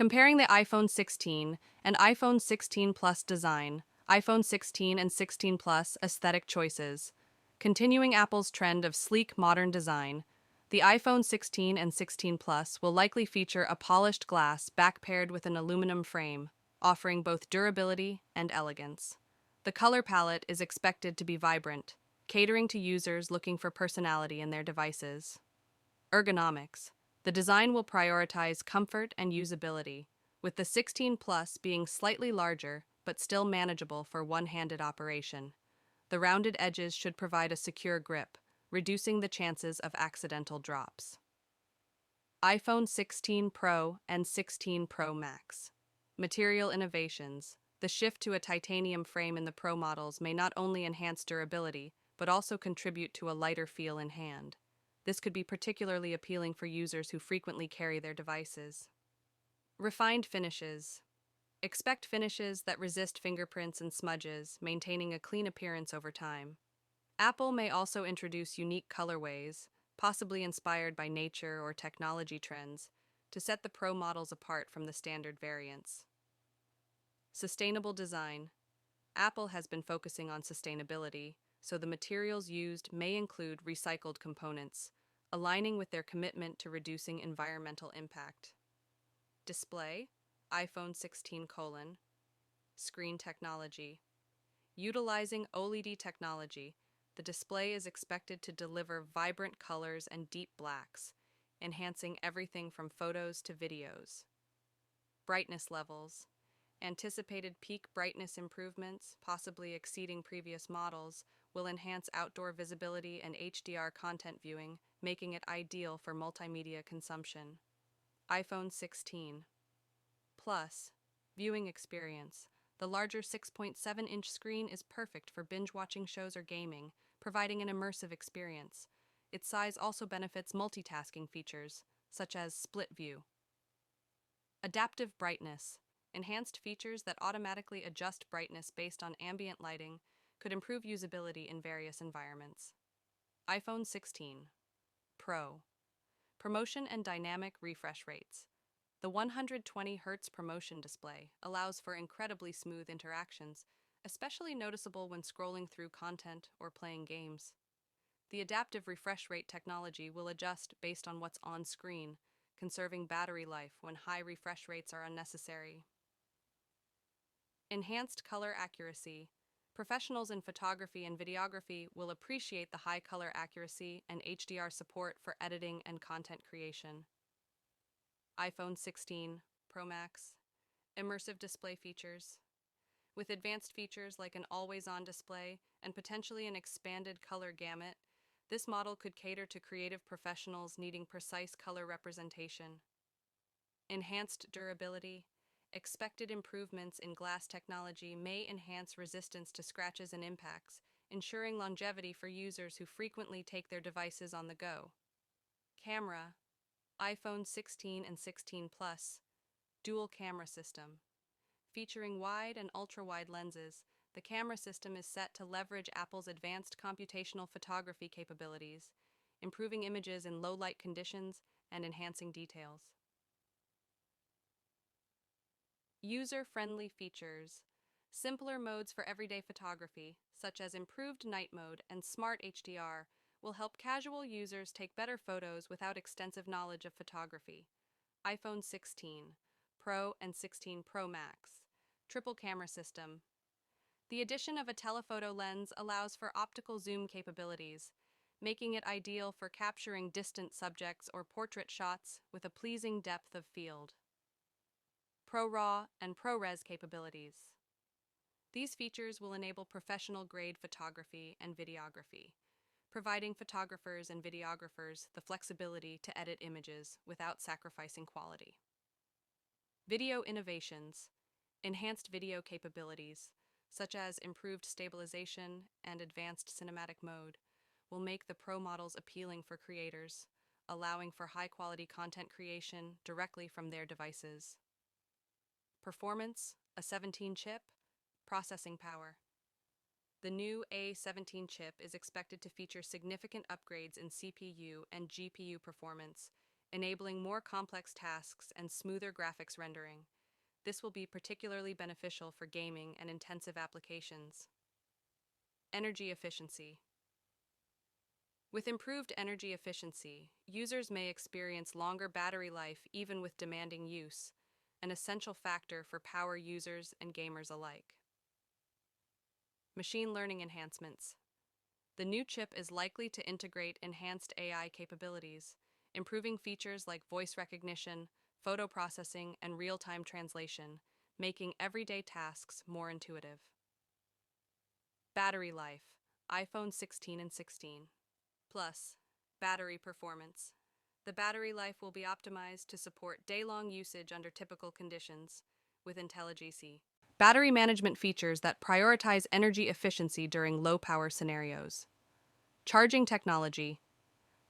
Comparing the iPhone 16 and iPhone 16 Plus design, iPhone 16 and 16 Plus aesthetic choices. Continuing Apple's trend of sleek modern design, the iPhone 16 and 16 Plus will likely feature a polished glass back paired with an aluminum frame, offering both durability and elegance. The color palette is expected to be vibrant, catering to users looking for personality in their devices. Ergonomics. The design will prioritize comfort and usability, with the 16 Plus being slightly larger but still manageable for one-handed operation. The rounded edges should provide a secure grip, reducing the chances of accidental drops. iPhone 16 Pro and 16 Pro Max. Material innovations. The shift to a titanium frame in the Pro models may not only enhance durability, but also contribute to a lighter feel in hand. This could be particularly appealing for users who frequently carry their devices. Refined finishes. Expect finishes that resist fingerprints and smudges, maintaining a clean appearance over time. Apple may also introduce unique colorways, possibly inspired by nature or technology trends, to set the Pro models apart from the standard variants. Sustainable design. Apple has been focusing on sustainability, so the materials used may include recycled components, aligning with their commitment to reducing environmental impact. Display, iPhone 16 colon. Screen technology. Utilizing OLED technology, the display is expected to deliver vibrant colors and deep blacks, enhancing everything from photos to videos. Brightness levels. Anticipated peak brightness improvements, possibly exceeding previous models, will enhance outdoor visibility and HDR content viewing, making it ideal for multimedia consumption. iPhone 16 Plus, viewing experience. The larger 6.7-inch screen is perfect for binge-watching shows or gaming, providing an immersive experience. Its size also benefits multitasking features, such as split view. Adaptive brightness. Enhanced features that automatically adjust brightness based on ambient lighting could improve usability in various environments. iPhone 16 Pro. Promotion and dynamic refresh rates. The 120 Hz promotion display allows for incredibly smooth interactions, especially noticeable when scrolling through content or playing games. The adaptive refresh rate technology will adjust based on what's on screen, conserving battery life when high refresh rates are unnecessary. Enhanced color accuracy. Professionals in photography and videography will appreciate the high color accuracy and HDR support for editing and content creation. iPhone 16 Pro Max. Immersive display features. With advanced features like an always-on display and potentially an expanded color gamut, this model could cater to creative professionals needing precise color representation. Enhanced durability. Expected improvements in glass technology may enhance resistance to scratches and impacts, ensuring longevity for users who frequently take their devices on the go. Camera. iPhone 16 and 16 Plus. Dual camera system. Featuring wide and ultra-wide lenses, the camera system is set to leverage Apple's advanced computational photography capabilities, improving images in low-light conditions and enhancing details. User-friendly features. Simpler modes for everyday photography, such as improved night mode and smart HDR, will help casual users take better photos without extensive knowledge of photography. iPhone 16 Pro and 16 Pro Max. Triple camera system. The addition of a telephoto lens allows for optical zoom capabilities, making it ideal for capturing distant subjects or portrait shots with a pleasing depth of field. ProRAW and ProRes capabilities. These features will enable professional-grade photography and videography, providing photographers and videographers the flexibility to edit images without sacrificing quality. Video innovations. Enhanced video capabilities, such as improved stabilization and advanced cinematic mode, will make the Pro models appealing for creators, allowing for high-quality content creation directly from their devices. Performance, a 17-chip, processing power. The new A17 chip is expected to feature significant upgrades in CPU and GPU performance, enabling more complex tasks and smoother graphics rendering. This will be particularly beneficial for gaming and intensive applications. Energy efficiency. With improved energy efficiency, users may experience longer battery life even with demanding use, an essential factor for power users and gamers alike. Machine learning enhancements. The new chip is likely to integrate enhanced AI capabilities, improving features like voice recognition, photo processing, and real-time translation, making everyday tasks more intuitive. Battery life, iPhone 16 and 16 Plus, battery performance. The battery life will be optimized to support day-long usage under typical conditions with IntelliGC. Battery management features that prioritize energy efficiency during low-power scenarios. Charging technology.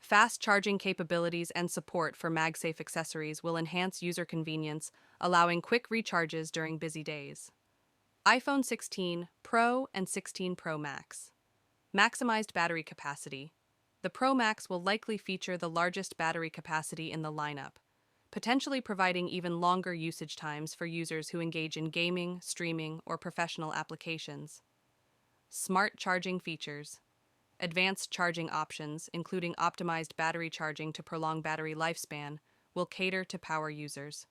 Fast charging capabilities and support for MagSafe accessories will enhance user convenience, allowing quick recharges during busy days. iPhone 16 Pro and 16 Pro Max. Maximized battery capacity. The Pro Max will likely feature the largest battery capacity in the lineup, potentially providing even longer usage times for users who engage in gaming, streaming, or professional applications. Smart charging features. Advanced charging options, including optimized battery charging to prolong battery lifespan, will cater to power users.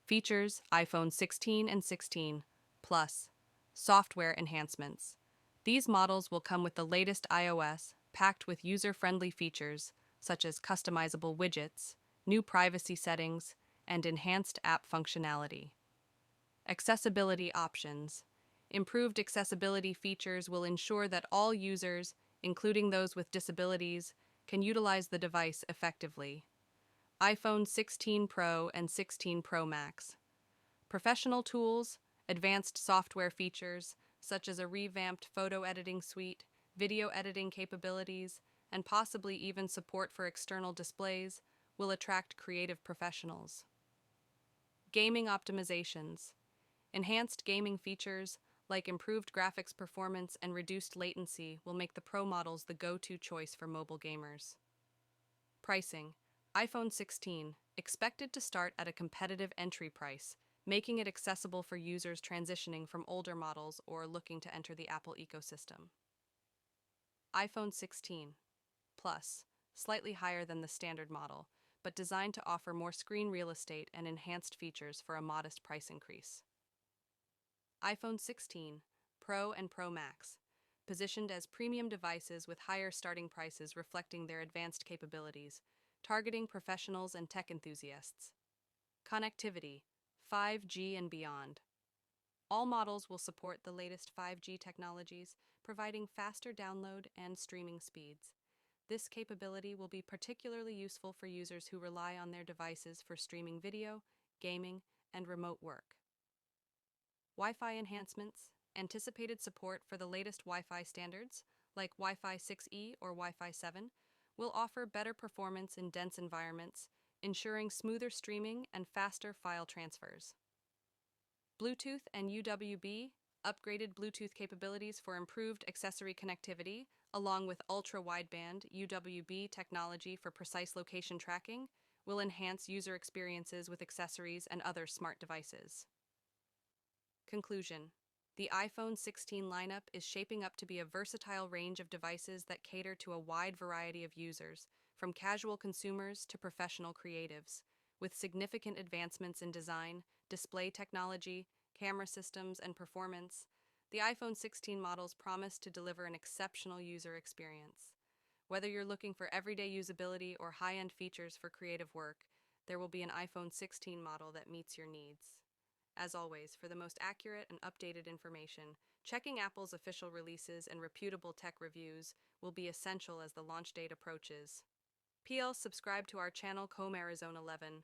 Features: iPhone 16 and 16 Plus. Software enhancements. These models will come with the latest iOS, packed with user-friendly features such as customizable widgets, new privacy settings, and enhanced app functionality. Accessibility options. Improved accessibility features will ensure that all users, including those with disabilities, can utilize the device effectively. iPhone 16 Pro and 16 Pro Max. Professional tools, advanced software features, such as a revamped photo editing suite, video editing capabilities, and possibly even support for external displays, will attract creative professionals. Gaming optimizations. Enhanced gaming features, like improved graphics performance and reduced latency, will make the Pro models the go-to choice for mobile gamers. Pricing. iPhone 16, expected to start at a competitive entry price, making it accessible for users transitioning from older models or looking to enter the Apple ecosystem. iPhone 16 Plus, slightly higher than the standard model, but designed to offer more screen real estate and enhanced features for a modest price increase. iPhone 16 Pro and Pro Max, positioned as premium devices with higher starting prices reflecting their advanced capabilities, targeting professionals and tech enthusiasts. Connectivity, 5G and beyond. All models will support the latest 5G technologies, providing faster download and streaming speeds. This capability will be particularly useful for users who rely on their devices for streaming video, gaming, and remote work. Wi-Fi enhancements. Anticipated support for the latest Wi-Fi standards, like Wi-Fi 6E or Wi-Fi 7, will offer better performance in dense environments, ensuring smoother streaming and faster file transfers. Bluetooth and UWB, upgraded Bluetooth capabilities for improved accessory connectivity, along with ultra-wideband UWB technology for precise location tracking, will enhance user experiences with accessories and other smart devices. Conclusion. The iPhone 16 lineup is shaping up to be a versatile range of devices that cater to a wide variety of users, from casual consumers to professional creatives. With significant advancements in design, display technology, camera systems, and performance, the iPhone 16 models promise to deliver an exceptional user experience. Whether you're looking for everyday usability or high-end features for creative work, there will be an iPhone 16 model that meets your needs. As always, for the most accurate and updated information, checking Apple's official releases and reputable tech reviews will be essential as the launch date approaches. PL, subscribe to our channel Com Arizona 11.